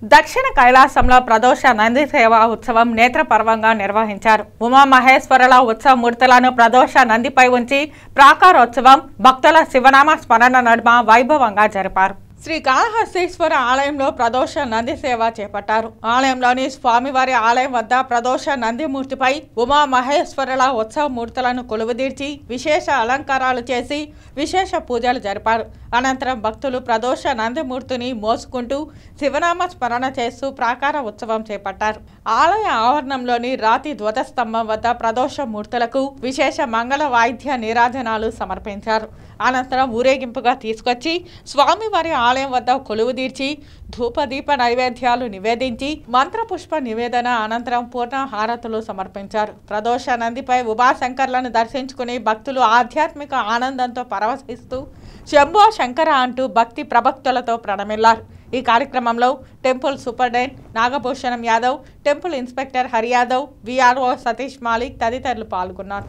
దక్షిణ కైలాసంలో ప్రదోష నంది సేవా ఉత్సవం నేత్రపర్వంగా నిర్వహించారు. ఉమామహేశ్వరుల ఉత్సవ మూర్తులను ప్రదోష నందిపై ఉంచి ప్రాకారోత్సవం భక్తుల శివనామ స్మరణ నడుమ వైభవంగా జరిపారు. శ్రీకాళహస్తీశ్వర ఆలయంలో ప్రదోష నంది సేవ చేపట్టారు. ఆలయంలోని స్వామివారి ఆలయం వద్ద ప్రదోష నందిమూర్తిపై ఉమామహేశ్వరుల ఉత్సవ మూర్తులను కొలువుదీర్చి విశేష అలంకారాలు చేసి విశేష పూజలు జరిపారు. అనంతరం భక్తులు ప్రదోష నందిమూర్తిని మోసుకుంటూ శివనామ స్మరణ చేస్తూ ప్రాకార ఉత్సవం చేపట్టారు. ఆలయ ఆవరణంలోని రాతి ధ్వజస్తంభం వద్ద ప్రదోష మూర్తులకు విశేష మంగళ వాయిద్య నీరాజనాలు సమర్పించారు. అనంతరం ఊరేగింపుగా తీసుకొచ్చి స్వామివారి ఆలయం వద్ద కొలువుదీర్చి ధూపదీప నైవేద్యాలు నివేదించి మంత్రపుష్ప నివేదన అనంతరం పూర్ణ హారతులు సమర్పించారు. ప్రదోష నందిపై ఉమాశంకర్లను దర్శించుకుని భక్తులు ఆధ్యాత్మిక ఆనందంతో పరవశిస్తూ శంభో శంకర అంటూ భక్తి ప్రభక్తులతో ప్రణమిల్లారు. ఈ కార్యక్రమంలో temple superintendent Nagabhushanam Yadav, temple inspector Hari Yadav, VRO Satish Malik తదితరులు పాల్గొన్నారు.